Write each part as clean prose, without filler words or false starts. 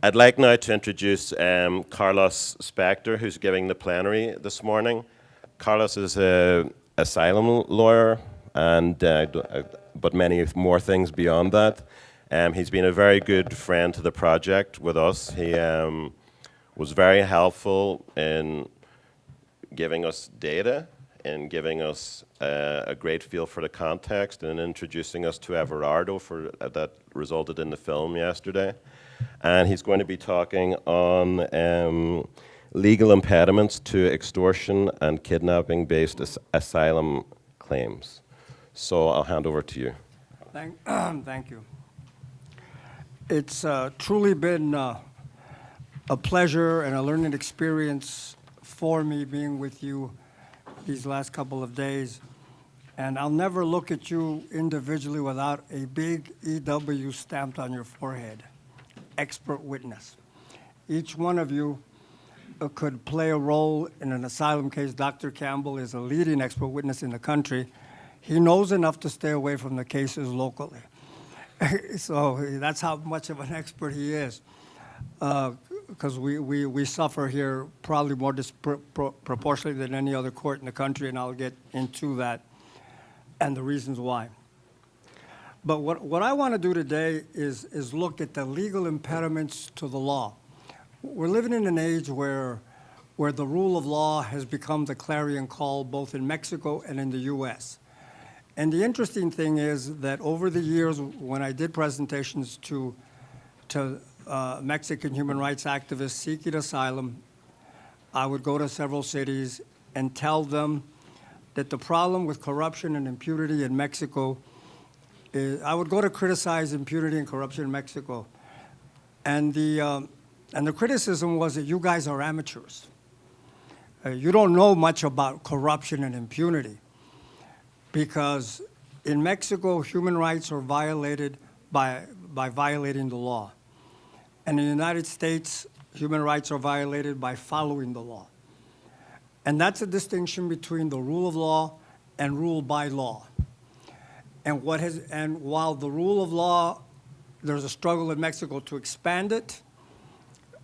I'd like now to introduce Carlos Spector, who's giving the plenary this morning. Carlos is an asylum lawyer, and but many more things beyond that. He's been a very good friend to the project with us. He was very helpful in giving us data and giving us a great feel for the context and introducing us to Everardo that resulted in the film yesterday. And he's going to be talking on legal impediments to extortion and kidnapping-based asylum claims. So I'll hand over to you. Thank you. It's truly been a pleasure and a learning experience for me being with you these last couple of days. And I'll never look at you individually without a big EW stamped on your forehead. Expert witness. Each one of you could play a role in an asylum case. Dr. Campbell is a leading expert witness in the country. He knows enough to stay away from the cases locally. So that's how much of an expert he is. Because we suffer here probably more disproportionately than any other court in the country, and I'll get into that and the reasons why. But what I want to do today is look at the legal impediments to the law. We're living in an age where the rule of law has become the clarion call both in Mexico and in the U.S. And the interesting thing is that over the years, when I did presentations to Mexican human rights activists seeking asylum, I would go to several cities and tell them that the problem with corruption and impunity in Mexico is, I would go to criticize impunity and corruption in Mexico. And the criticism was that you guys are amateurs. You don't know much about corruption and impunity because in Mexico, human rights are violated by violating the law. And in the United States, human rights are violated by following the law. And that's a distinction between the rule of law and rule by law. And while the rule of law, there's a struggle in Mexico to expand it,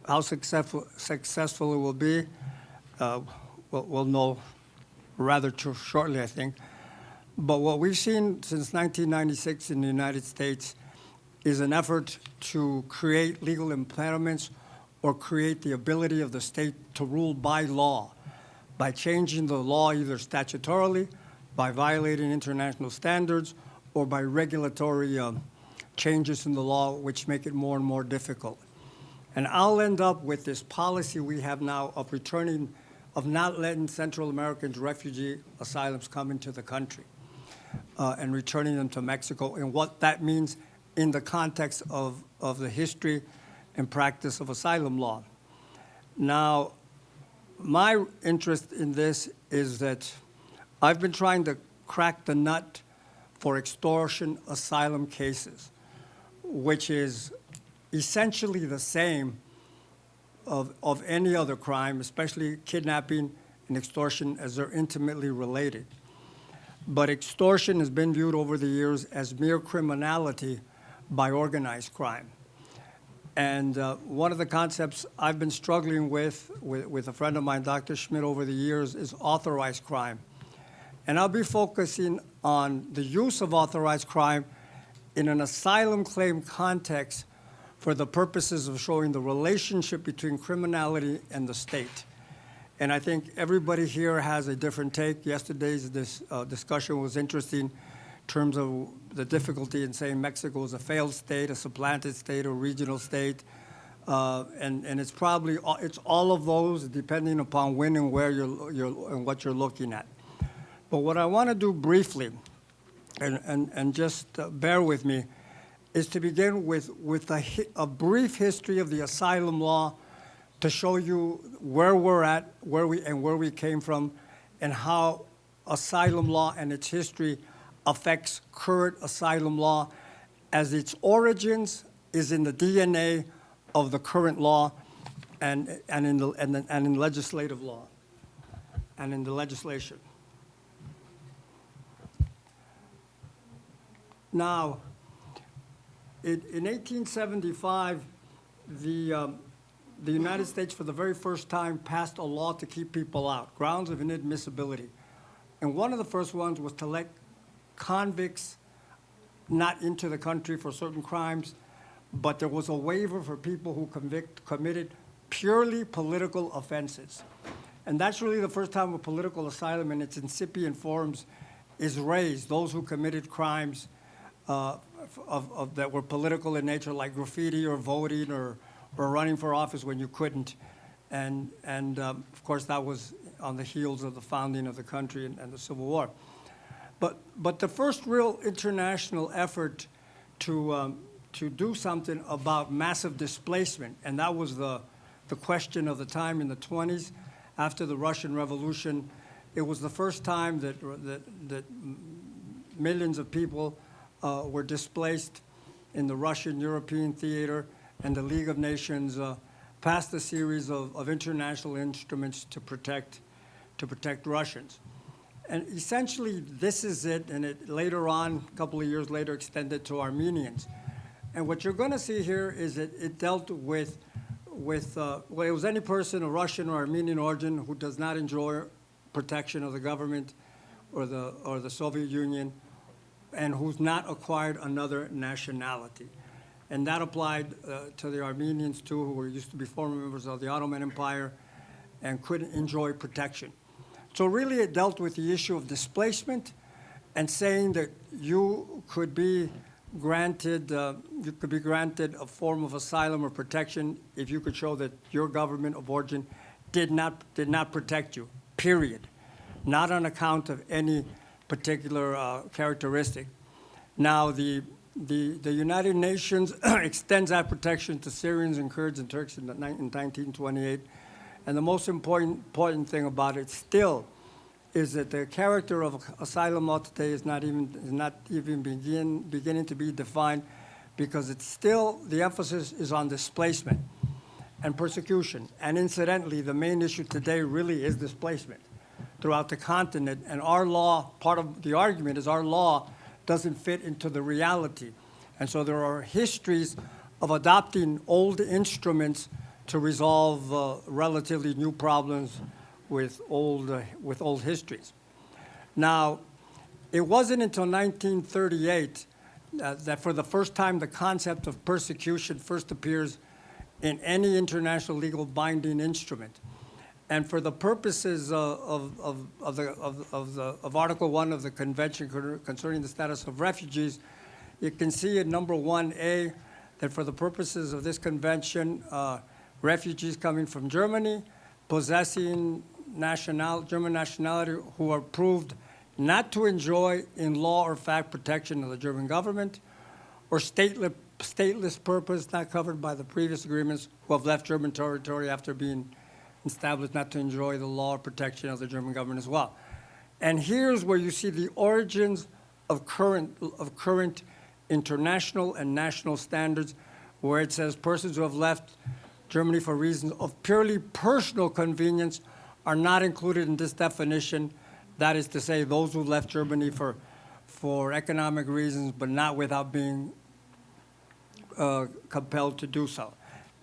how successful it will be, we'll know rather shortly, I think. But what we've seen since 1996 in the United States is an effort to create legal impediments or create the ability of the state to rule by law, by changing the law either statutorily, by violating international standards, or by regulatory changes in the law which make it more and more difficult. And I'll end up with this policy we have now of not letting Central Americans refugee asylums come into the country and returning them to Mexico, and what that means in the context of the history and practice of asylum law. Now, my interest in this is that I've been trying to crack the nut for extortion asylum cases, which is essentially the same of any other crime, especially kidnapping and extortion, as they're intimately related. But extortion has been viewed over the years as mere criminality by organized crime. And one of the concepts I've been struggling with a friend of mine, Dr. Schmidt, over the years is authorized crime. And I'll be focusing on the use of authorized crime in an asylum claim context for the purposes of showing the relationship between criminality and the state. And I think everybody here has a different take. Yesterday's discussion was interesting in terms of the difficulty in saying Mexico is a failed state, a supplanted state, a regional state. And it's probably, it's all of those depending upon when and where and what you're looking at. But what I want to do briefly, and just bear with me, is to begin with a brief history of the asylum law to show you where we're at, where we came from, and how asylum law and its history affects current asylum law, as its origins is in the DNA of the current law and in legislative law and in the legislation. Now, in 1875, the United States, for the very first time, passed a law to keep people out, grounds of inadmissibility. And one of the first ones was to let convicts not into the country for certain crimes, but there was a waiver for people who committed purely political offenses. And that's really the first time a political asylum in its incipient forms is raised, those who committed crimes that were political in nature, like graffiti or voting or running for office when you couldn't. And of course, that was on the heels of the founding of the country and the Civil War. But the first real international effort to do something about massive displacement, and that was the question of the time in the 20s, after the Russian Revolution. It was the first time that millions of people were displaced in the Russian-European theater, and the League of Nations passed a series of international instruments to protect Russians. And essentially, this is it, and it later on, a couple of years later, extended to Armenians. And what you're going to see here is it dealt with well, it was any person of Russian or Armenian origin who does not enjoy protection of the government or the Soviet Union, and who's not acquired another nationality. And that applied to the Armenians, too, who were used to be former members of the Ottoman Empire and couldn't enjoy protection. So really, it dealt with the issue of displacement and saying that you could be granted a form of asylum or protection if you could show that your government of origin did not protect you, period, not on account of any particular characteristic. Now, the United Nations extends that protection to Syrians and Kurds and Turks in 1928. And the most important thing about it still is that the character of asylum law today is not even beginning to be defined, because it's still, the emphasis is on displacement and persecution. And incidentally, the main issue today really is displacement throughout the continent. And our law, part of the argument is our law doesn't fit into the reality. And so there are histories of adopting old instruments to resolve relatively new problems with old histories. Now, it wasn't until 1938 that for the first time the concept of persecution first appears in any international legal binding instrument. And for the purposes of Article 1 of the Convention concerning the status of refugees, you can see in number 1A that for the purposes of this convention, refugees coming from Germany, possessing German nationality, who are proved not to enjoy in law or fact protection of the German government, or stateless purpose not covered by the previous agreements, who have left German territory after being established not to enjoy the law or protection of the German government as well. And here's where you see the origins of current international and national standards, where it says persons who have left Germany for reasons of purely personal convenience are not included in this definition. That is to say, those who left Germany for economic reasons, but not without being compelled to do so.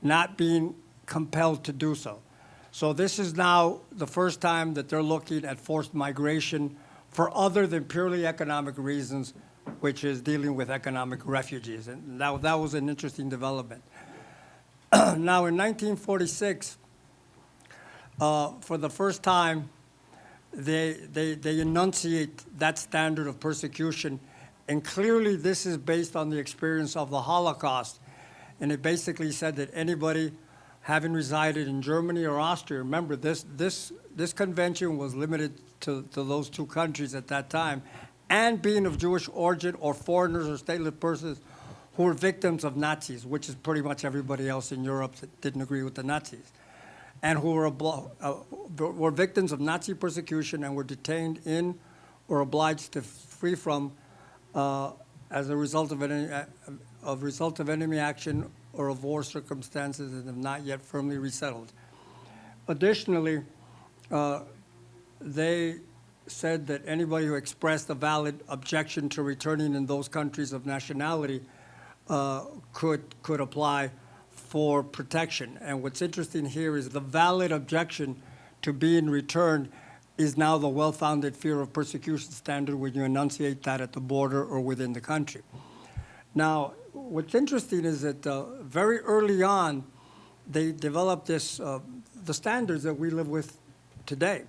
Not being compelled to do so. So this is now the first time that they're looking at forced migration for other than purely economic reasons, which is dealing with economic refugees. And that was an interesting development. Now, in 1946, for the first time, they enunciate that standard of persecution. And clearly, this is based on the experience of the Holocaust. And it basically said that anybody having resided in Germany or Austria, remember, this convention was limited to those two countries at that time, and being of Jewish origin or foreigners or stateless persons who were victims of Nazis, which is pretty much everybody else in Europe that didn't agree with the Nazis, and who were victims of Nazi persecution and were detained in or obliged to flee from as a result of enemy action or of war circumstances and have not yet firmly resettled. Additionally, they said that anybody who expressed a valid objection to returning in those countries of nationality could apply for protection. And what's interesting here is the valid objection to being returned is now the well-founded fear of persecution standard when you enunciate that at the border or within the country. Now, what's interesting is that very early on, they developed this, the standards that we live with today.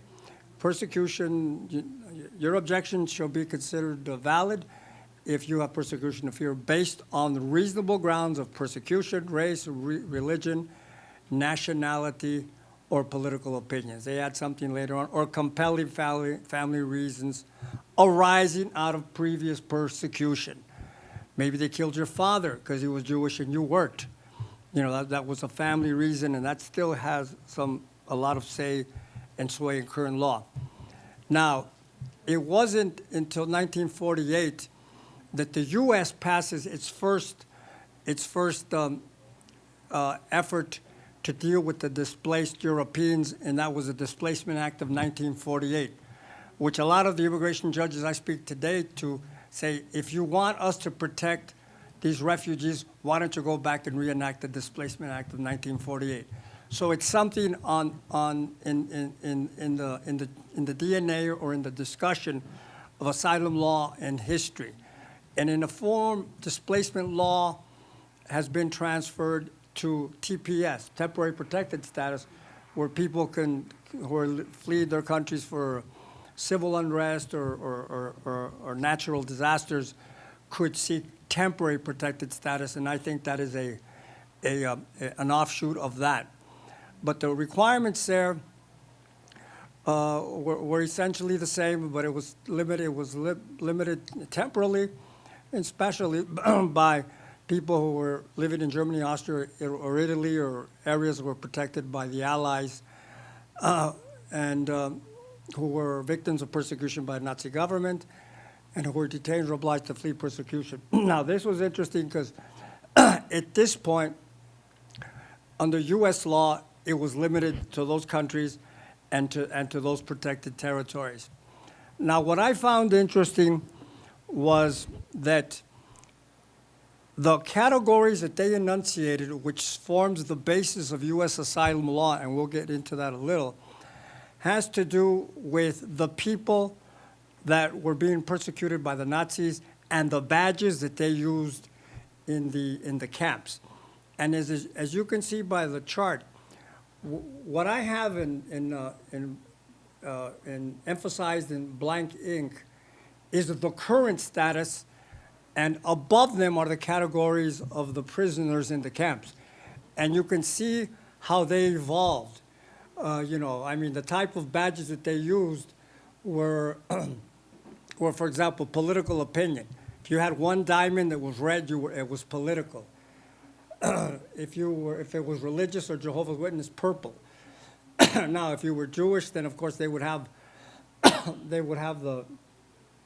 Persecution, your objection shall be considered valid if you have persecution of fear based on the reasonable grounds of persecution, race, religion, nationality, or political opinions. They add something later on, or compelling family reasons arising out of previous persecution. Maybe they killed your father because he was Jewish and you weren't. You know, that was a family reason, and that still has a lot of say and sway in current law. Now, it wasn't until 1948 that the U.S. passes its first effort to deal with the displaced Europeans, and that was the Displacement Act of 1948, which a lot of the immigration judges I speak today to say, if you want us to protect these refugees, why don't you go back and reenact the Displacement Act of 1948? So it's something in the DNA or in the discussion of asylum law and history. And in the form, displacement law has been transferred to TPS, temporary protected status, where people who flee their countries for civil unrest or natural disasters could seek temporary protected status, and I think that is an offshoot of that. But the requirements there were essentially the same, but it was limited. It was limited temporarily, and especially by people who were living in Germany, Austria, or Italy, or areas that were protected by the Allies, and who were victims of persecution by the Nazi government, and who were detained or obliged to flee persecution. Now, this was interesting because at this point, under U.S. law, it was limited to those countries and to those protected territories. Now, what I found interesting was that the categories that they enunciated, which forms the basis of U.S. asylum law, and we'll get into that a little, has to do with the people that were being persecuted by the Nazis and the badges that they used in the camps. And as you can see by the chart, what I have emphasized in blank ink is the current status, and above them are the categories of the prisoners in the camps. And you can see how they evolved. You know, I mean, the type of badges that they used were, for example, political opinion. If you had one diamond that was red, it was political. If it was religious or Jehovah's Witness, purple. Now, if you were Jewish, then of course they would have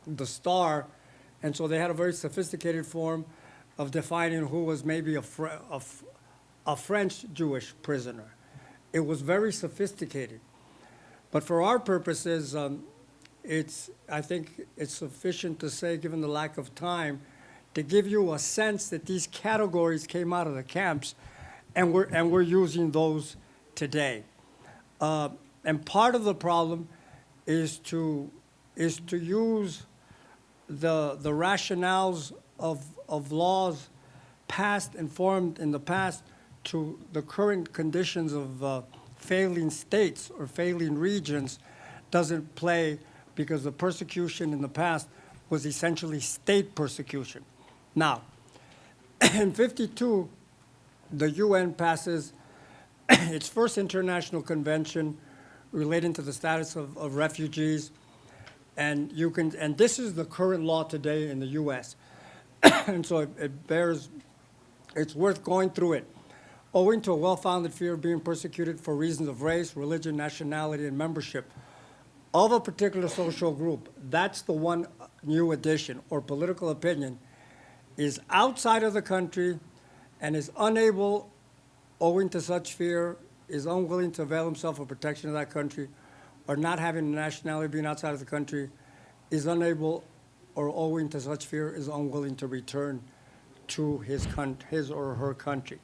the star, and so they had a very sophisticated form of defining who was maybe a French Jewish prisoner. It was very sophisticated. But for our purposes, I think it's sufficient to say, given the lack of time, to give you a sense that these categories came out of the camps, and we're using those today. And part of the problem is to use the rationales of laws passed and formed in the past to the current conditions of failing states or failing regions doesn't play, because the persecution in the past was essentially state persecution. Now, in 52, the UN passes its first international convention relating to the status of refugees, and this is the current law today in the U.S. And so it's worth going through it. Owing to a well-founded fear of being persecuted for reasons of race, religion, nationality, and membership of a particular social group, that's the one new addition, or political opinion, is outside of the country and is unable, owing to such fear, is unwilling to avail himself of protection of that country, or not having a nationality, being outside of the country, is unable, or owing to such fear, is unwilling to return to his or her country.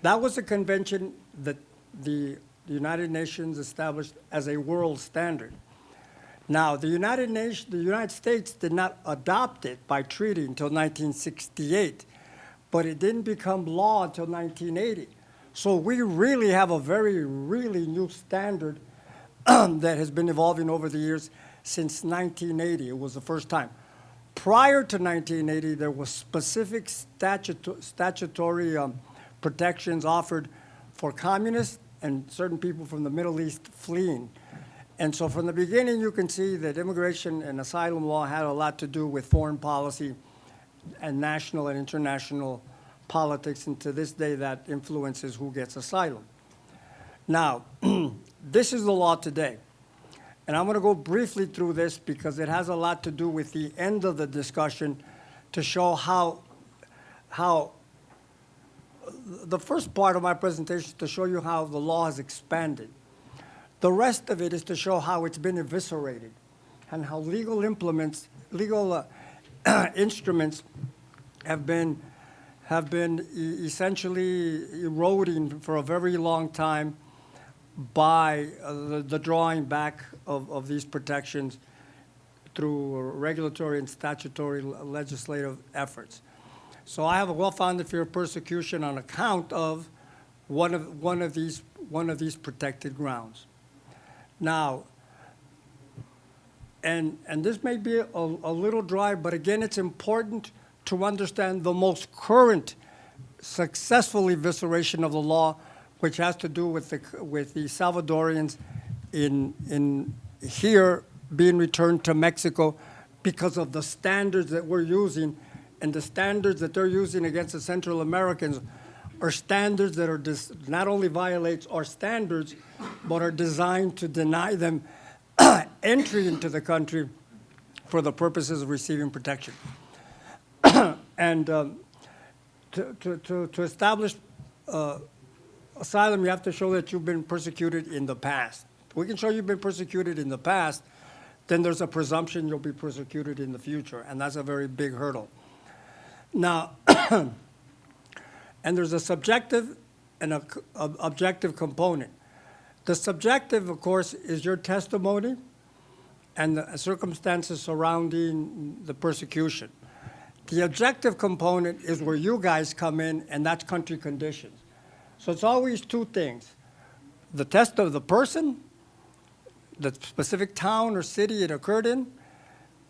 That was a convention that the United Nations established as a world standard. Now, the United States did not adopt it by treaty until 1968, but it didn't become law until 1980. So we really have a really new standard that has been evolving over the years since 1980. It was the first time. Prior to 1980, there was specific statutory protections offered for communists and certain people from the Middle East fleeing. And so from the beginning, you can see that immigration and asylum law had a lot to do with foreign policy and national and international politics, and to this day, that influences who gets asylum. Now, this is the law today. And I'm going to go briefly through this because it has a lot to do with the end of the discussion to show how the first part of my presentation is to show you how the law has expanded. The rest of it is to show how it's been eviscerated and how legal instruments have been essentially eroding for a very long time by the drawing back of these protections through regulatory and statutory legislative efforts. So I have a well-founded fear of persecution on account of one of these protected grounds. Now, and this may be a little dry, but again, it's important to understand the most current successful evisceration of the law, which has to do with the Salvadorians in here being returned to Mexico because of the standards that we're using, and the standards that they're using against the Central Americans are standards that are not only violates our standards, but are designed to deny them entry into the country for the purposes of receiving protection. And to establish asylum, you have to show that you've been persecuted in the past. If we can show you've been persecuted in the past, then there's a presumption you'll be persecuted in the future, and that's a very big hurdle. Now, and there's a subjective and an objective component. The subjective, of course, is your testimony and the circumstances surrounding the persecution. The objective component is where you guys come in, and that's country conditions. So it's always two things: the test of the person, the specific town or city it occurred in,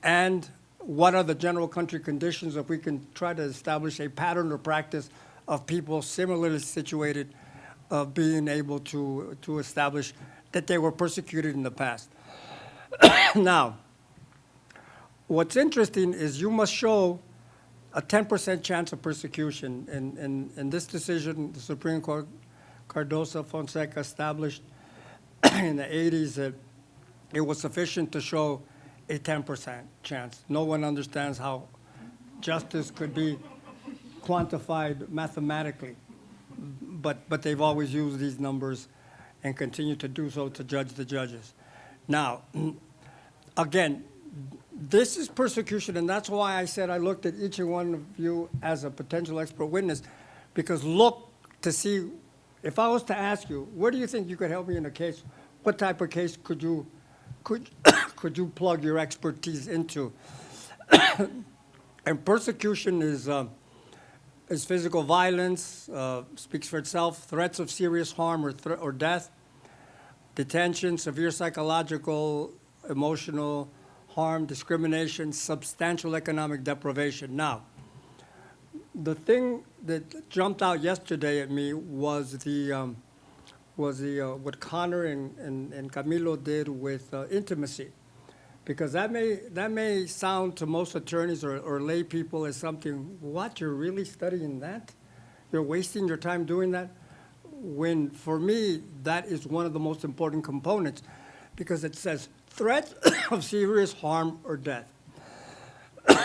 and what are the general country conditions, if we can try to establish a pattern or practice of people similarly situated of being able to establish that they were persecuted in the past. Now, what's interesting is you must show a 10% chance of persecution. In this decision, the Supreme Court, Cardoso-Fonseca established in the 80s that it was sufficient to show a 10% chance. No one understands how justice could be quantified mathematically, but they've always used these numbers and continue to do so to judge the judges. Now, again, this is persecution, and that's why I said I looked at each and one of you as a potential expert witness, because look to see, if I was to ask you, where do you think you could help me in a case, what type of case could you plug your expertise into? And persecution is physical violence, speaks for itself, threats of serious harm or death, detention, severe psychological, emotional harm, discrimination, substantial economic deprivation. Now, the thing that jumped out yesterday at me was what Connor and Camilo did with intimacy, because that may sound to most attorneys or lay people as something, what, you're really studying that? You're wasting your time doing that? When, for me, that is one of the most important components, because it says threat of serious harm or death.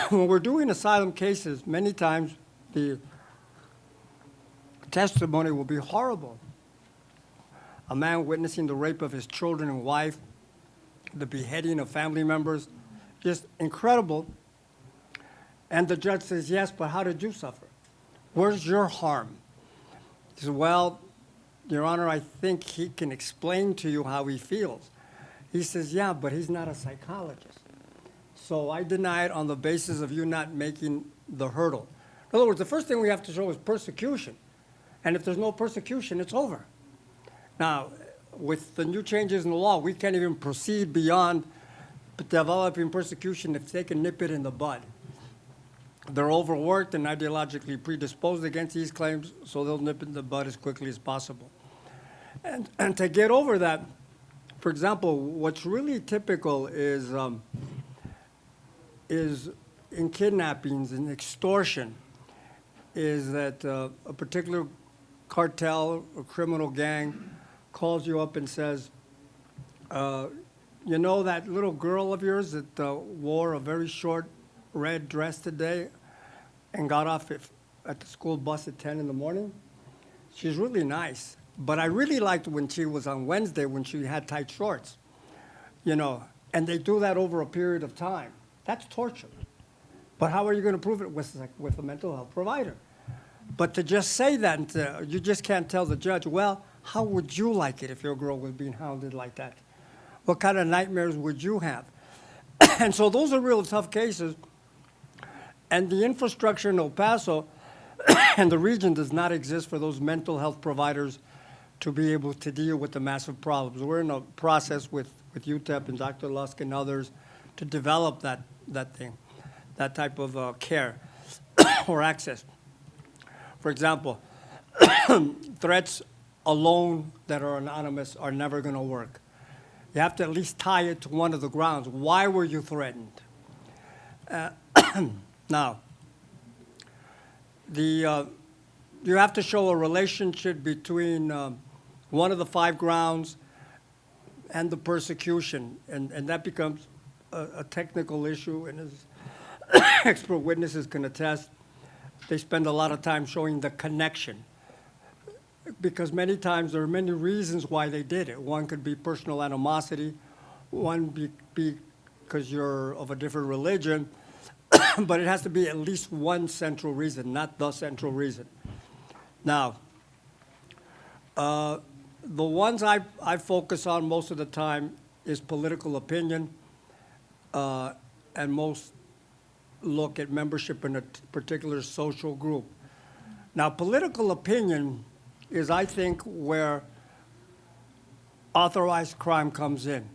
When we're doing asylum cases, many times the testimony will be horrible. A man witnessing the rape of his children and wife, the beheading of family members, just incredible. And the judge says, yes, but how did you suffer? Where's your harm? He says, well, Your Honor, I think he can explain to you how he feels. He says, yeah, but he's not a psychologist. So I deny it on the basis of you not making the hurdle. In other words, the first thing we have to show is persecution. And if there's no persecution, it's over. Now, with the new changes in the law, we can't even proceed beyond developing persecution if they can nip it in the bud. They're overworked and ideologically predisposed against these claims, so they'll nip it in the bud as quickly as possible. And to get over that, for example, what's really typical is in kidnappings and extortion is that a particular cartel or criminal gang calls you up and says, you know that little girl of yours that wore a very short red dress today and got off at the school bus at 10 in the morning? She's really nice. But I really liked when she was on Wednesday when she had tight shorts, you know, and they do that over a period of time. That's torture. But how are you going to prove it with a mental health provider? But to just say that, you just can't tell the judge, well, how would you like it if your girl was being hounded like that? What kind of nightmares would you have? And so those are real tough cases. And the infrastructure in El Paso and the region does not exist for those mental health providers to be able to deal with the massive problems. We're in a process with UTEP and Dr. Lusk and others to develop that thing, that type of care or access. For example, threats alone that are anonymous are never going to work. You have to at least tie it to one of the grounds. Why were you threatened? Now, you have to show a relationship between one of the 5 grounds and the persecution, and that becomes a technical issue, and as expert witnesses can attest, they spend a lot of time showing the connection, because many times there are many reasons why they did it. One could be personal animosity, one be because you're of a different religion, but it has to be at least one central reason, not the central reason. Now, the ones I focus on most of the time is political opinion, and most look at membership in a particular social group. Now, political opinion is, I think, where authorized crime comes in.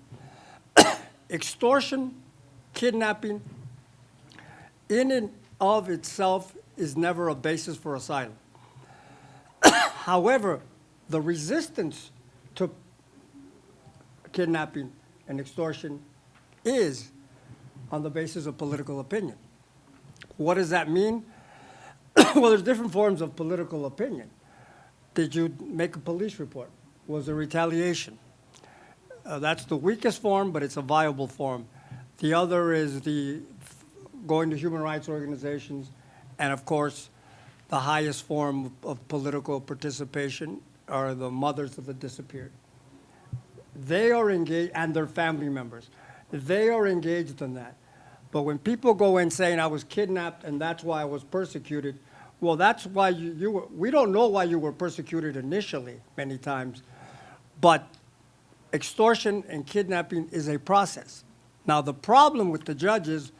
Extortion, kidnapping, in and of itself is never a basis for asylum. However, the resistance to kidnapping and extortion is on the basis of political opinion. What does that mean? Well, there's different forms of political opinion. Did you make a police report? Was there retaliation? That's the weakest form, but it's a viable form. The other is the going to human rights organizations, and of course, the highest form of political participation are the mothers of the disappeared. They are engaged, and their family members. They are engaged in that. But when people go in saying, I was kidnapped and that's why I was persecuted, well, that's why you were, we don't know why you were persecuted initially many times, but extortion and kidnapping is a process. Now, the problem with the judges,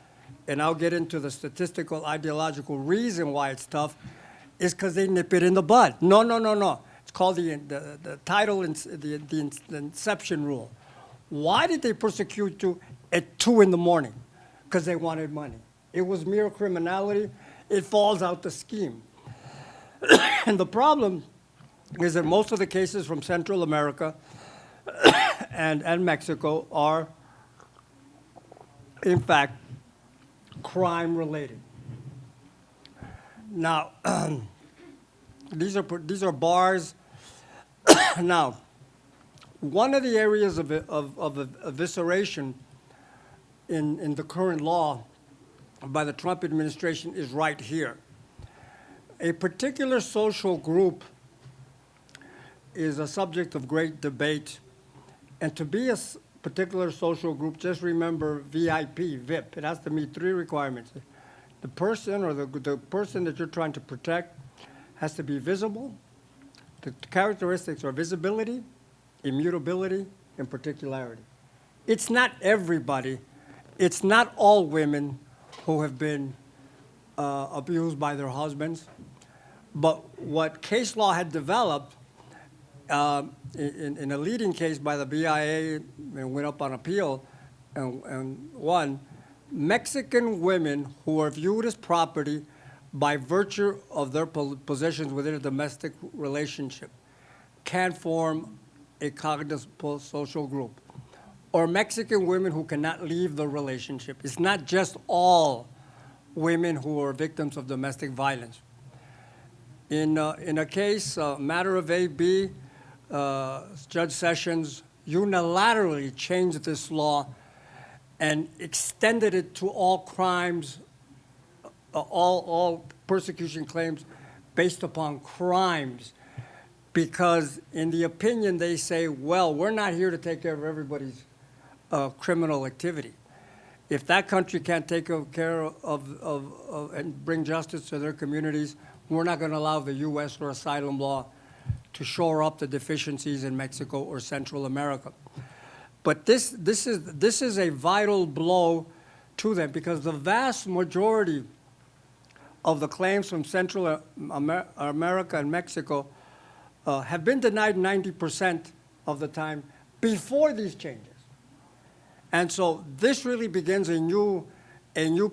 and I'll get into the statistical, ideological reason why it's tough, is because they nip it in the bud. No. It's called the title, the inception rule. Why did they persecute you at 2 in the morning? Because they wanted money. It was mere criminality. It falls out the scheme. And the problem is that most of the cases from Central America and Mexico are, in fact, crime-related. Now, these are bars. Now, one of the areas of evisceration in the current law by the Trump administration is right here. A particular social group is a subject of great debate, and to be a particular social group, just remember VIP. It has to meet 3 requirements. The person or the person that you're trying to protect has to be visible, The characteristics are visibility, immutability, and particularity. It's not everybody, it's not all women who have been abused by their husbands, but what case law had developed in a leading case by the BIA and went up on appeal and won, Mexican women who are viewed as property by virtue of their positions within a domestic relationship can form a cognizable social group. Or Mexican women who cannot leave the relationship. It's not just all women who are victims of domestic violence. In a case, matter of AB, Judge Sessions unilaterally changed this law and extended it to all crimes, all persecution claims based upon crimes, because in the opinion they say, well, we're not here to take care of everybody's criminal activity. If that country can't take care of and bring justice to their communities, we're not going to allow the U.S. or asylum law to shore up the deficiencies in Mexico or Central America. But this is a vital blow to them, because the vast majority of the claims from Central America and Mexico have been denied 90% of the time before these changes. And so this really begins a new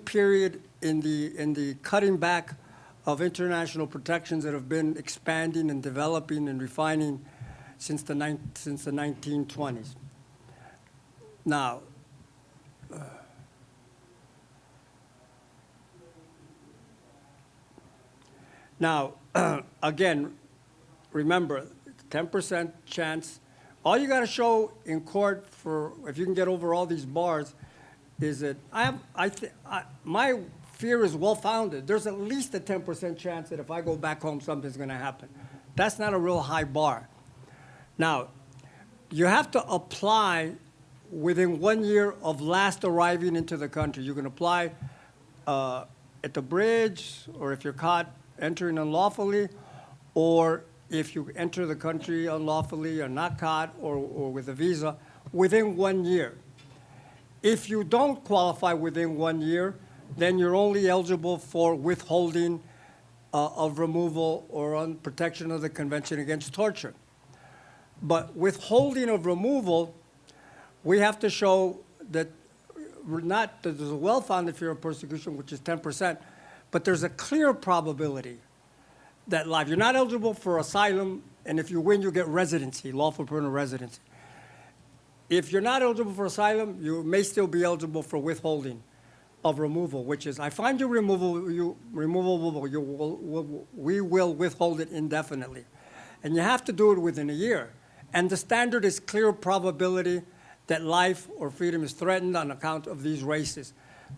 period in the cutting back of international protections that have been expanding and developing and refining since the 1920s. Now, again, remember, 10% chance. All you got to show in court for, if you can get over all these bars, is that my fear is well-founded. There's at least a 10% chance that if I go back home, something's going to happen. That's not a real high bar. Now, you have to apply within 1 year of last arriving into the country. You can apply at the bridge, or if you're caught entering unlawfully, or if you enter the country unlawfully or not caught or with a visa, within 1 year. If you don't qualify within 1 year, then you're only eligible for withholding of removal or on protection of the Convention Against Torture. But withholding of removal, we have to show that that there's a well-founded fear of persecution, which is 10%, but there's a clear probability that life. You're not eligible for asylum, and if you win, you get residency, lawful permanent residency. If you're not eligible for asylum, you may still be eligible for withholding of removal, which is, I find you removable, we will withhold it indefinitely. And you have to do it within a year. And the standard is clear probability that life or freedom is threatened on account of these races.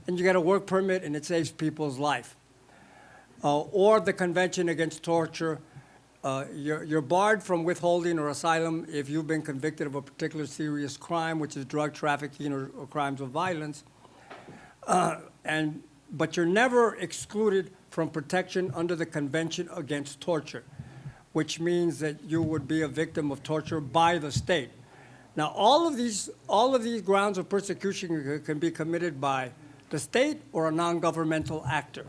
And you get a work permit, and it saves people's life. Or the Convention Against Torture, you're barred from withholding or asylum if you've been convicted of a particular serious crime, which is drug trafficking or crimes of violence. But you're never excluded from protection under the Convention Against Torture, which means that you would be a victim of torture by the state. Now, all of these grounds of persecution can be committed by the state or a non-governmental actor.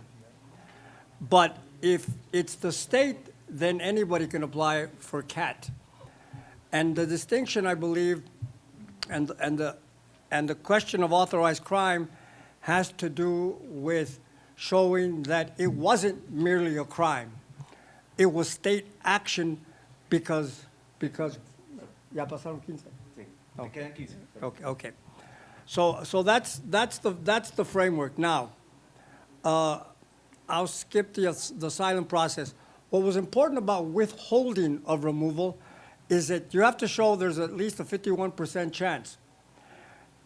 But if it's the state, then anybody can apply for CAT. And the distinction, I believe, and the question of authorized crime has to do with showing that it wasn't merely a crime. It was state action because ya pasaron 15. Sí, me quedan 15. Okay. So that's the framework. Now, I'll skip the asylum process. What was important about withholding of removal is that you have to show there's at least a 51% chance.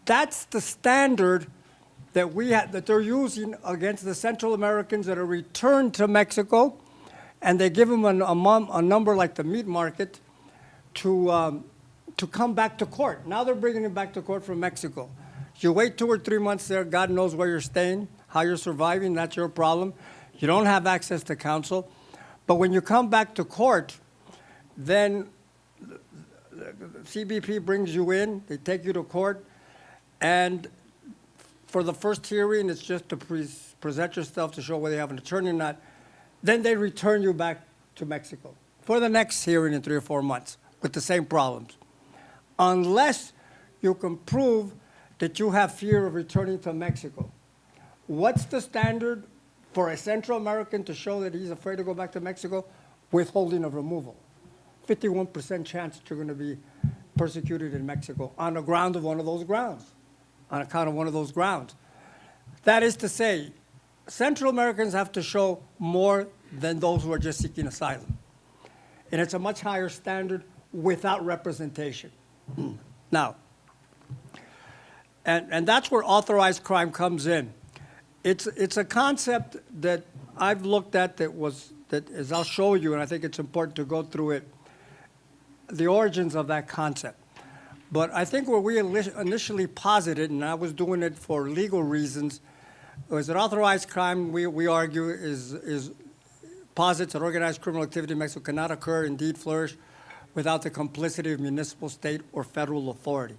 That's the standard that they're using against the Central Americans that are returned to Mexico, and they give them a number like the meat market to come back to court. Now they're bringing them back to court from Mexico. You wait 2 or 3 months there, God knows where you're staying, how you're surviving, that's your problem. You don't have access to counsel. But when you come back to court, then CBP brings you in, they take you to court, and for the first hearing, it's just to present yourself to show whether you have an attorney or not. Then they return you back to Mexico for the next hearing in 3 or 4 months with the same problems. Unless you can prove that you have fear of returning to Mexico. What's the standard for a Central American to show that he's afraid to go back to Mexico? Withholding of removal. 51% chance that you're going to be persecuted in Mexico on the ground of one of those grounds, on account of one of those grounds. That is to say, Central Americans have to show more than those who are just seeking asylum. And it's a much higher standard without representation. Now, and that's where authorized crime comes in. It's a concept that I've looked at that as I'll show you, and I think it's important to go through it, the origins of that concept. But I think where we initially posited, and I was doing it for legal reasons, was that authorized crime, we argue, posits that organized criminal activity in Mexico cannot occur, indeed flourish, without the complicity of municipal, state, or federal authority.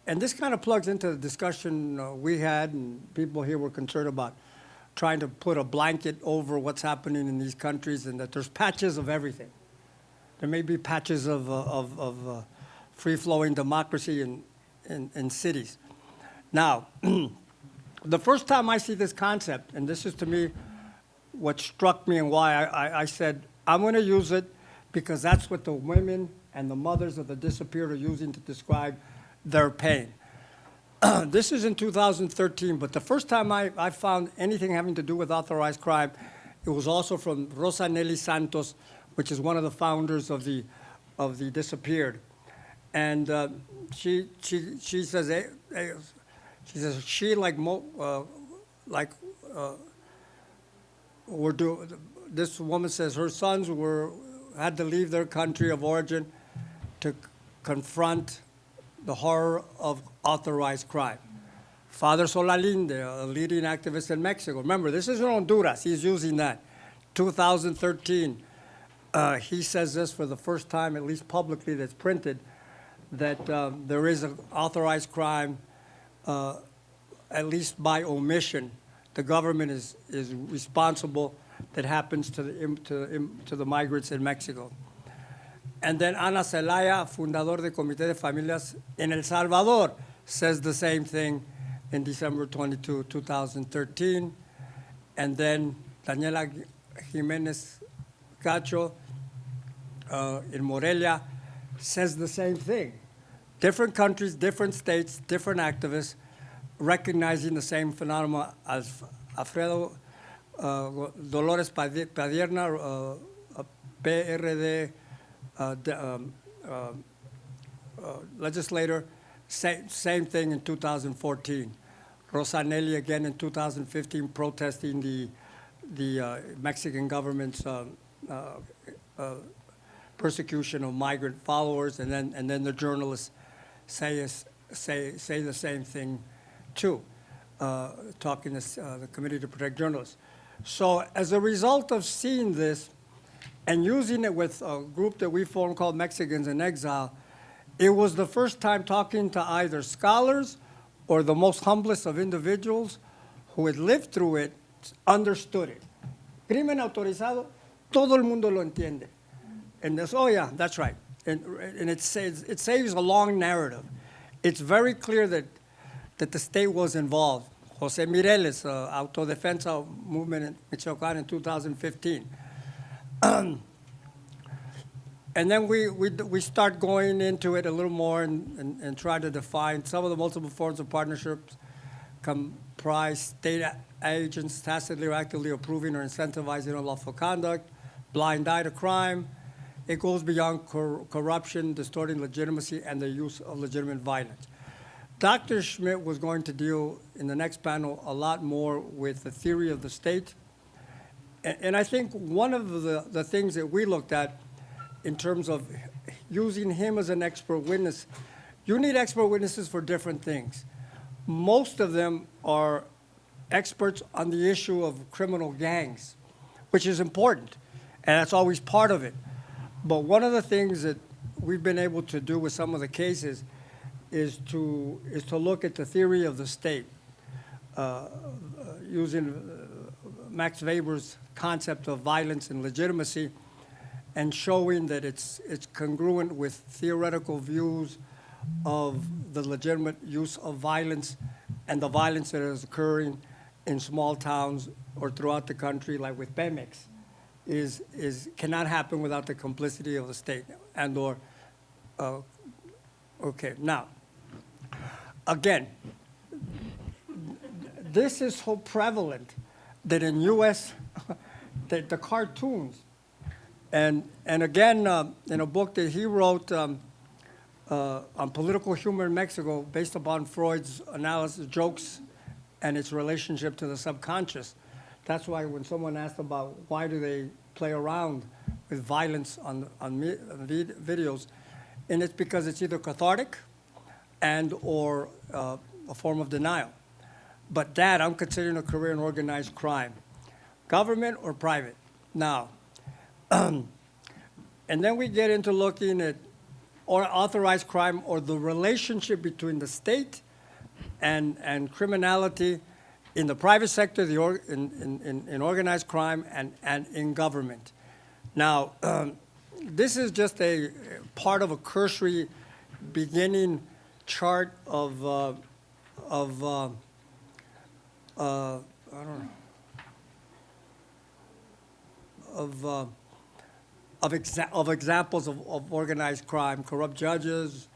And this kind of plugs into the discussion we had, and people here were concerned about trying to put a blanket over what's happening in these countries, and that there's patches of everything. There may be patches of free-flowing democracy in cities. Now, the first time I see this concept, and this is to me what struck me and why I said, I'm going to use it because that's what the women and the mothers of the disappeared are using to describe their pain. This is in 2013, but the first time I found anything having to do with authorized crime, it was also from Rosa Nelly Santos, which is one of the founders of the disappeared. And she says, this woman says her sons had to leave their country of origin to confront the horror of authorized crime. Father Solalinde, a leading activist in Mexico. Remember, this is in Honduras. He's using that. 2013, he says this for the first time, at least publicly, that's printed, that there is an authorized crime, at least by omission. The government is responsible that happens to the migrants in Mexico. And then Ana Zelaya, fundador de Comité de Familias in El Salvador, says the same thing in December 22, 2013. And then Daniela Jimenez Cacho in Morelia says the same thing. Different countries, different states, different activists recognizing the same phenomena as Alfredo Dolores Padierna, PRD legislator, same thing in 2014. Rosa Nelly again in 2015 protesting the Mexican government's persecution of migrant followers, and then the journalists say the same thing too, talking to the Committee to Protect Journalists. So as a result of seeing this and using it with a group that we formed called Mexicans in Exile, it was the first time talking to either scholars or the most humblest of individuals who had lived through it, understood it. Crimen autorizado, todo el mundo lo entiende. And this, oh yeah, that's right. And it saves a long narrative. It's very clear that the state was involved. Jose Mireles, Autodefensa movement in Michoacán in 2015. And then we start going into it a little more and try to define some of the multiple forms of partnerships comprise state agents tacitly or actively approving or incentivizing unlawful conduct, blind eye to crime. It goes beyond corruption, distorting legitimacy, and the use of legitimate violence. Dr. Schmidt was going to deal in the next panel a lot more with the theory of the state. And I think one of the things that we looked at in terms of using him as an expert witness, you need expert witnesses for different things. Most of them are experts on the issue of criminal gangs, which is important, and that's always part of it. But one of the things that we've been able to do with some of the cases is to look at the theory of the state, using Max Weber's concept of violence and legitimacy, and showing that it's congruent with theoretical views of the legitimate use of violence and the violence that is occurring in small towns or throughout the country, like with Pemex, cannot happen without the complicity of the state and or, okay. Now, again, this is so prevalent that in U.S., the cartoons, and again, in a book that he wrote on political humor in Mexico, based upon Freud's analysis, jokes, and its relationship to the subconscious. That's why when someone asked about why do they play around with violence on videos, and it's because it's either cathartic and or a form of denial. But Dad, I'm considering a career in organized crime, government or private. Now, and then we get into looking at authorized crime or the relationship between the state and criminality in the private sector, in organized crime, and in government. Now, this is just a part of a cursory beginning chart of I don't know, of examples of organized crime, corrupt judges,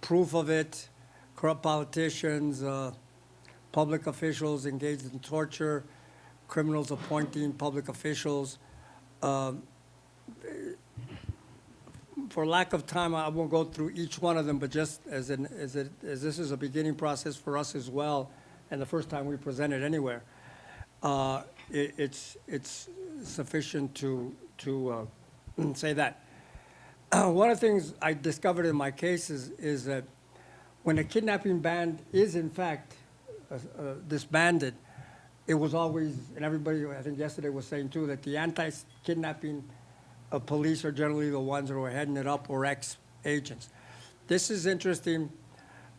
proof of it, corrupt politicians, public officials engaged in torture, criminals appointing public officials. For lack of time, I won't go through each one of them, but just as this is a beginning process for us as well, and the first time we present it anywhere, it's sufficient to say that. One of the things I discovered in my cases is that when a kidnapping band is in fact disbanded, it was always, and everybody, I think yesterday was saying too, that the anti-kidnapping police are generally the ones that are heading it up, or ex-agents. This is interesting.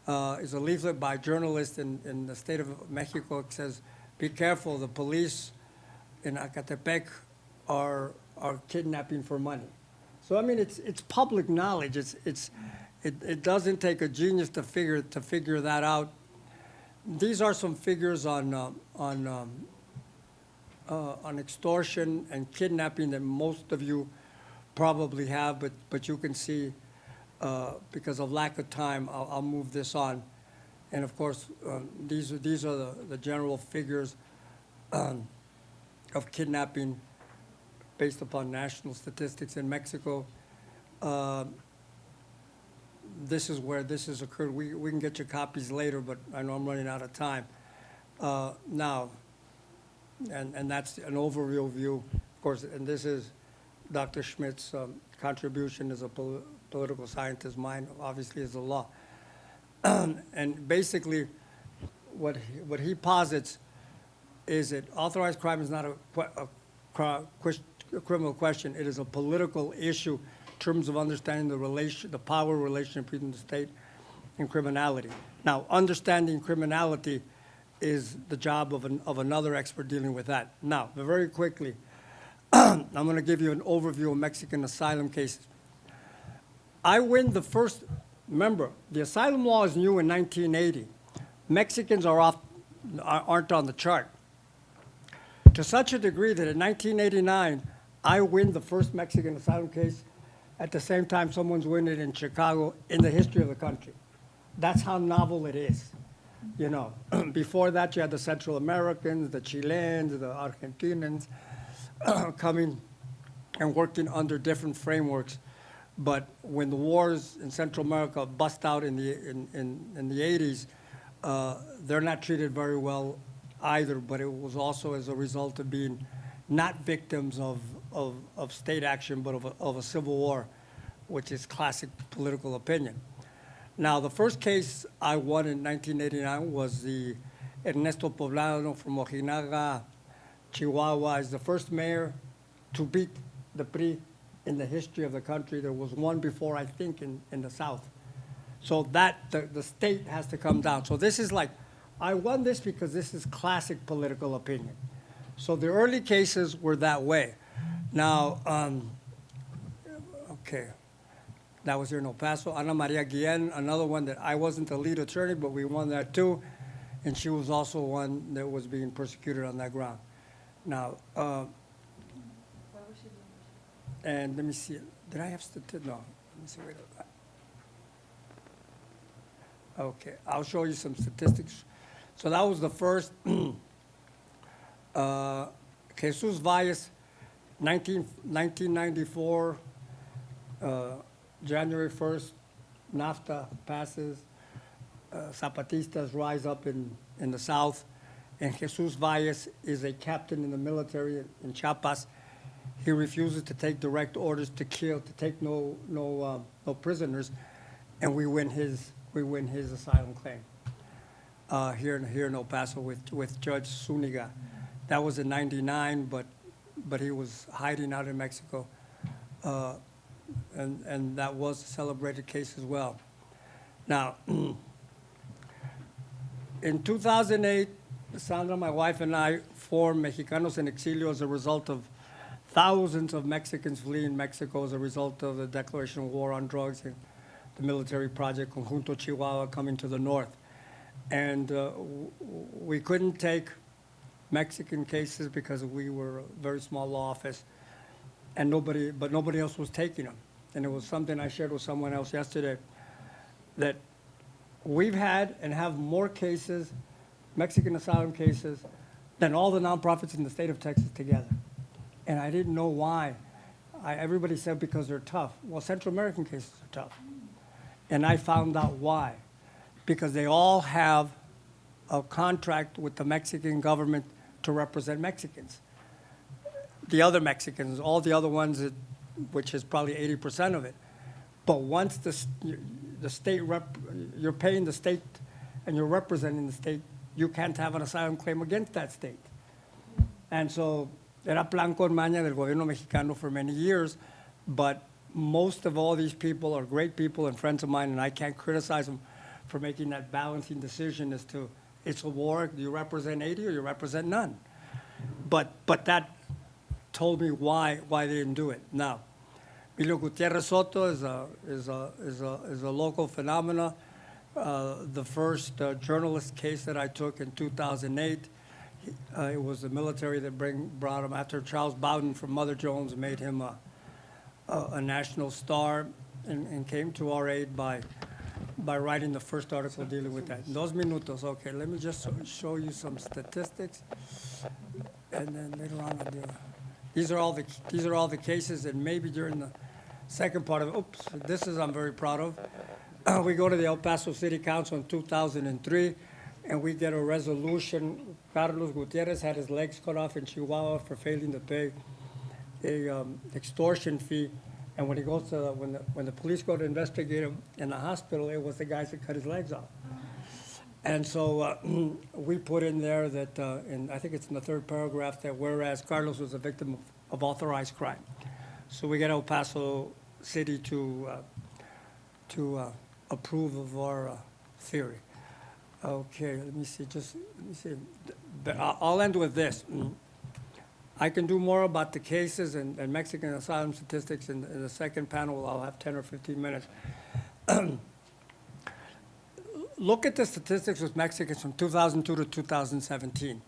It's a leaflet by a journalist in the state of Mexico. It says, be careful, the police in Ecatepec are kidnapping for money. So I mean, it's public knowledge. It doesn't take a genius to figure that out. These are some figures on extortion and kidnapping that most of you probably have, but you can see, because of lack of time, I'll move this on. And of course, these are the general figures of kidnapping based upon national statistics in Mexico. This is where this has occurred. We can get you copies later, but I know I'm running out of time. Now, and that's an overview view, of course, and this is Dr. Schmidt's contribution as a political scientist, mine obviously is the law. And basically, what he posits is that authorized crime is not a criminal question. It is a political issue in terms of understanding the power relation between the state and criminality. Now, understanding criminality is the job of another expert dealing with that. Now, very quickly, I'm going to give you an overview of Mexican asylum cases. I win the first. Remember, the asylum law is new in 1980. Mexicans aren't on the chart. To such a degree that in 1989, I win the first Mexican asylum case at the same time someone's winning it in Chicago in the history of the country. That's how novel it is. You know, before that, you had the Central Americans, the Chileans, the Argentinians coming and working under different frameworks. But when the wars in Central America bust out in the 80s, they're not treated very well either, but it was also as a result of being not victims of state action, but of a civil war, which is classic political opinion. Now, the first case I won in 1989 was the Ernesto Poblano from Ojinaga, Chihuahua, is the first mayor to beat the PRI in the history of the country. There was one before, I think, in the South. So the state has to come down. So this is like, I won this because this is classic political opinion. So the early cases were that way. Now, okay, that was here in El Paso. Ana Maria Guillen, another one that I wasn't the lead attorney, but we won that too. And she was also one that was being persecuted on that ground. Now, and let me see, did I have statistics? No, let me see, wait. Okay, I'll show you some statistics. So that was the first. Jesus Valles, 1994, January 1st, NAFTA passes. Zapatistas rise up in the South, and Jesus Valles is a captain in the military in Chiapas. He refuses to take direct orders to kill, to take no prisoners, and we win his asylum claim here in El Paso with Judge Zuniga. That was in '99, but he was hiding out in Mexico, and that was a celebrated case as well. Now, in 2008, Sandra, my wife, and I formed Mexicanos en Exilio as a result of thousands of Mexicans fleeing Mexico as a result of the declaration of war on drugs and the military project Conjunto Chihuahua coming to the north. And we couldn't take Mexican cases because we were a very small law office, and nobody else was taking them. And it was something I shared with someone else yesterday, that we've had and have more cases, Mexican asylum cases, than all the nonprofits in the state of Texas together. And I didn't know why. Everybody said because they're tough. Well, Central American cases are tough. And I found out why. Because they all have a contract with the Mexican government to represent Mexicans. The other Mexicans, all the other ones, which is probably 80% of it. But once the state you're paying the state and you're representing the state, you can't have an asylum claim against that state. And so, era plan con maña del gobierno mexicano for many years, but most of all these people are great people and friends of mine, and I can't criticize them for making that balancing decision as to, it's a war, do you represent 80 or you represent none? But that told me why they didn't do it. Now, Emilio Gutierrez Soto is a local phenomena. The first journalist case that I took in 2008, it was the military that brought him after Charles Bowden from Mother Jones made him a national star, and came to our aid by writing the first article dealing with that. Dos minutos, okay, let me just show you some statistics, and then later on I'll do it. These are all the cases, and maybe during the second part of it, this is I'm very proud of. We go to the El Paso City Council in 2003, and we get a resolution. Carlos Gutierrez had his legs cut off in Chihuahua for failing to pay a extortion fee. And when he goes to when the police go to investigate him in the hospital, it was the guys that cut his legs off. And so we put in there that, I think it's in the third paragraph, that whereas Carlos was a victim of authorized crime. So we get El Paso City to approve of our theory. Okay, let me see. But I'll end with this. I can do more about the cases and Mexican asylum statistics in the second panel. I'll have 10 or 15 minutes. Look at the statistics with Mexicans from 2002 to 2017.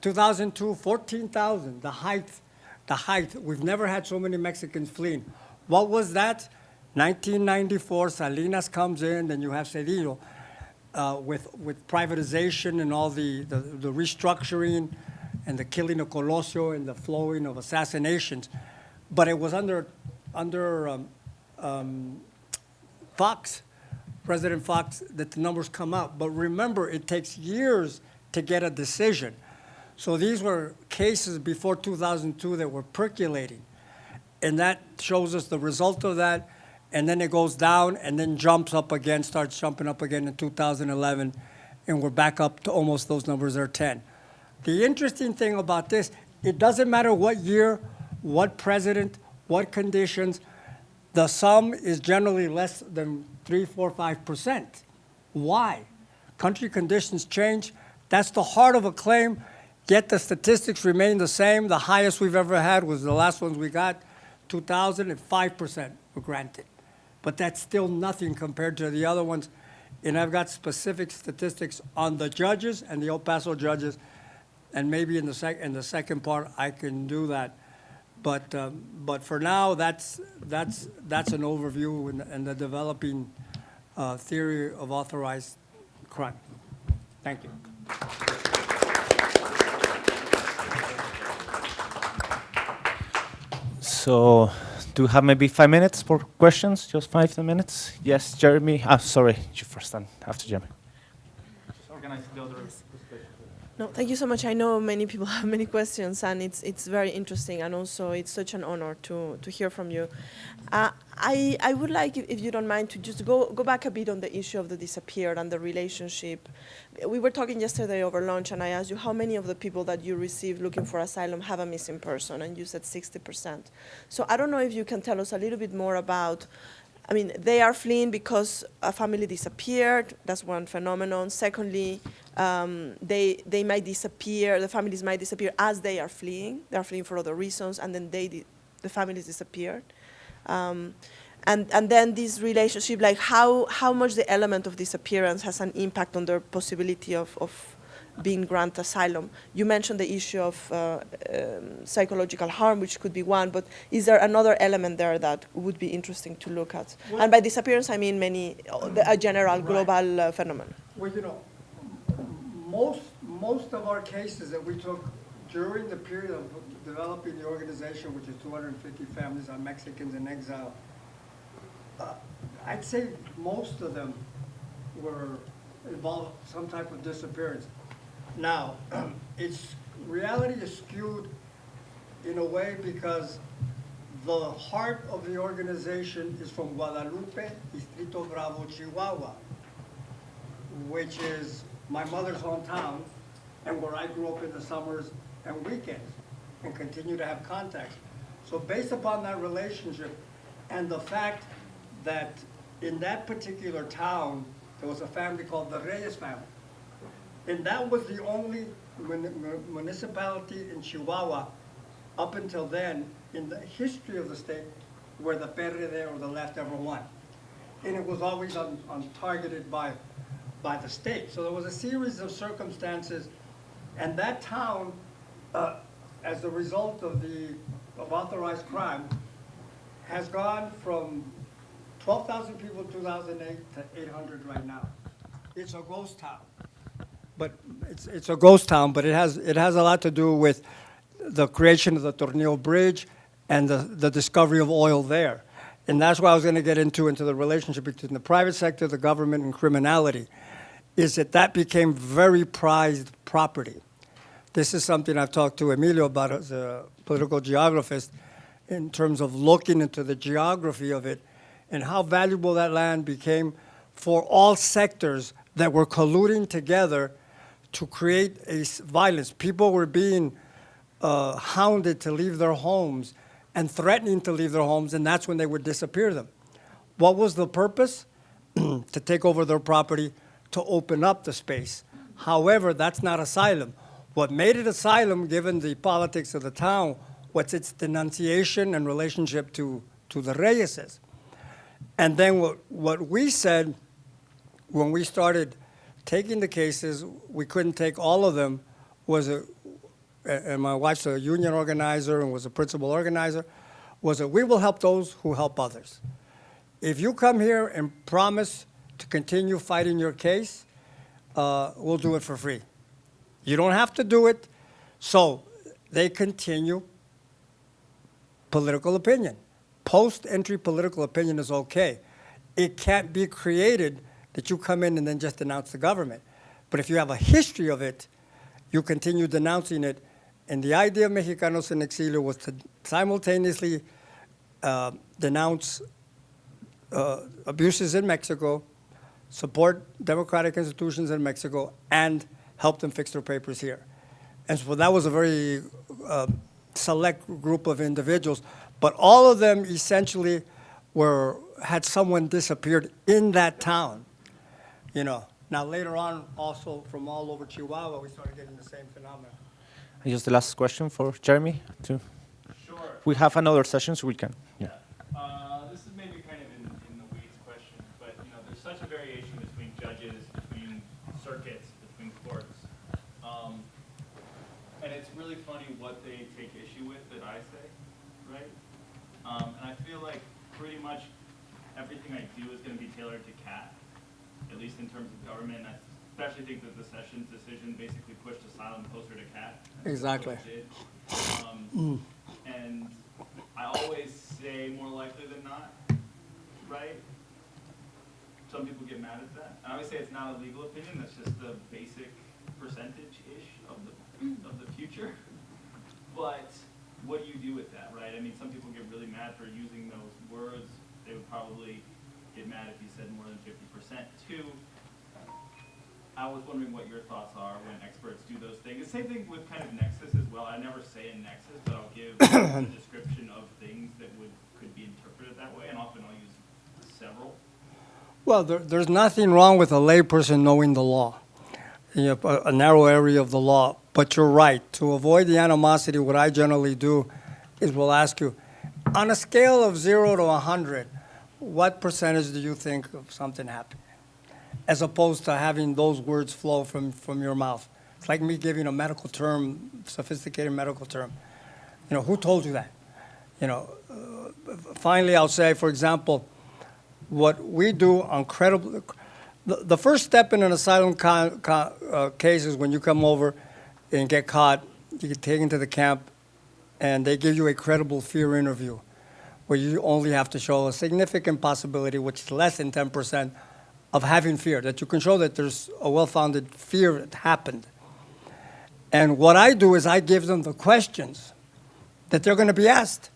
2002, 14,000, the height. We've never had so many Mexicans fleeing. What was that? 1994, Salinas comes in, then you have Cedillo with privatization and all the restructuring and the killing of Colosio and the flowing of assassinations. But it was under Fox, President Fox, that the numbers come out. But remember, it takes years to get a decision. So these were cases before 2002 that were percolating. And that shows us the result of that. And then it goes down and then starts jumping up again in 2011. And we're back up to almost those numbers are 10. The interesting thing about this, it doesn't matter what year, what president, what conditions. The sum is generally less than 3, 4, 5%. Why? Country conditions change. That's the heart of a claim, yet the statistics remain the same. The highest we've ever had was the last ones we got, 2000, and 5% were granted. But that's still nothing compared to the other ones. And I've got specific statistics on the judges and the El Paso judges, and maybe in the second part I can do that. But for now, that's an overview and the developing theory of authorized crime. Thank you. So, do you have maybe 5 minutes for questions? Just 5 minutes? Yes, Jeremy. Sorry, you first, and after Jeremy. Just organize the other. No, thank you so much. I know many people have many questions, and it's very interesting, and also it's such an honor to hear from you. I would like, if you don't mind, to just go back a bit on the issue of the disappeared and the relationship. We were talking yesterday over lunch, and I asked you how many of the people that you receive looking for asylum have a missing person, and you said 60%. So I don't know if you can tell us a little bit more about, I mean, they are fleeing because a family disappeared. That's one phenomenon. Secondly, they might disappear, the families might disappear as they are fleeing. They are fleeing for other reasons, and then the families disappeared. And then this relationship, like how much the element of disappearance has an impact on their possibility of being granted asylum. You mentioned the issue of psychological harm, which could be one, but is there another element there that would be interesting to look at? Well, and by disappearance, I mean a general global phenomenon. Well, you know, most of our cases that we took during the period of developing the organization, which is 250 families are Mexicans in exile, I'd say most of them were involved in some type of disappearance. Now, reality is skewed in a way because the heart of the organization is from Guadalupe, Distrito Bravo, Chihuahua, which is my mother's hometown and where I grew up in the summers and weekends and continue to have contacts. So based upon that relationship and the fact that in that particular town, there was a family called the Reyes family. And that was the only municipality in Chihuahua up until then in the history of the state where the PRD or the left ever won. And it was always targeted by the state. So there was a series of circumstances, and that town, as a result of authorized crime, has gone from 12,000 people in 2008 to 800 right now. It's a ghost town. But it's a ghost town, but it has a lot to do with the creation of the Tornillo Bridge and the discovery of oil there. And that's why I was going to get into the relationship between the private sector, the government, and criminality, is that became very prized property. This is something I've talked to Emilio about as a political geographist in terms of looking into the geography of it and how valuable that land became for all sectors that were colluding together to create a violence. People were being hounded to leave their homes and threatening to leave their homes, and that's when they would disappear them. What was the purpose? To take over their property, to open up the space. However, that's not asylum. What made it asylum, given the politics of the town, was its denunciation and relationship to the Reyeses. And then what we said when we started taking the cases, we couldn't take all of them, and my wife's a union organizer and was a principal organizer, was that we will help those who help others. If you come here and promise to continue fighting your case, we'll do it for free. You don't have to do it. So they continue political opinion. Post-entry political opinion is okay. It can't be created that you come in and then just denounce the government. But if you have a history of it, you continue denouncing it. And the idea of Mexicanos en Exilio was to simultaneously denounce abuses in Mexico, support democratic institutions in Mexico, and help them fix their papers here. And so that was a very select group of individuals. But all of them essentially had someone disappeared in that town, you know. Now, later on, also from all over Chihuahua, we started getting the same phenomenon. And just the last question for Jeremy. Sure. We have another session, so we can. Yeah. This is maybe kind of in the weeds question, but you know, there's such a variation between judges, between circuits, between courts, and it's really funny what they take issue with that I say, right? And I feel like pretty much everything I do is going to be tailored to CAT, at least in terms of government. I especially think that the Sessions decision basically pushed asylum closer to CAT. Exactly. And I always say more likely than not, right? Some people get mad at that. I always say it's not a legal opinion, that's just the basic percentage-ish of the future. But what do you do with that, right? I mean, some people get really mad for using those words. They would probably get mad if you said more than 50%. Two, I was wondering what your thoughts are when experts do those things. The same thing with kind of nexus as well. I never say a nexus, but I'll give a description of things that could be interpreted that way, and often I'll use several. Well, there's nothing wrong with a layperson knowing the law, you know, a narrow area of the law. But you're right. To avoid the animosity, what I generally do is we'll ask you, on a scale of 0 to 100, what percentage do you think of something happening? As opposed to having those words flow from your mouth. It's like me giving a medical term, sophisticated medical term. You know, who told you that? You know, finally, I'll say, for example, what we do on credible, the first step in an asylum case is when you come over and get caught, you get taken to the camp, and they give you a credible fear interview, where you only have to show a significant possibility, which is less than 10%, of having fear, that you can show that there's a well-founded fear that happened. And what I do is I give them the questions that they're going to be asked.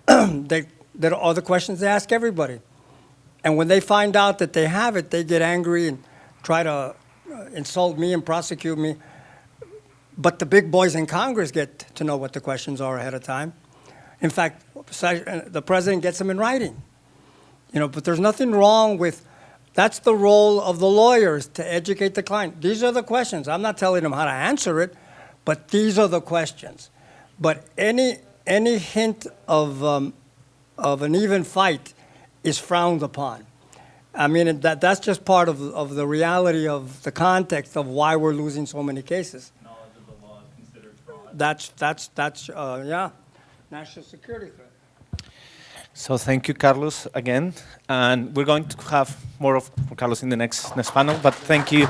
That are the questions they ask everybody. And when they find out that they have it, they get angry and try to insult me and prosecute me. But the big boys in Congress get to know what the questions are ahead of time. In fact, the president gets them in writing. You know, but there's nothing wrong with. That's the role of the lawyers, to educate the client. These are the questions. I'm not telling them how to answer it, but these are the questions. But any hint of an even fight is frowned upon. I mean, that's just part of the reality of the context of why we're losing so many cases. Knowledge of the law is considered fraud. That's yeah, national security threat. So thank you, Carlos, again. And we're going to have more of Carlos in the next panel, but thank you.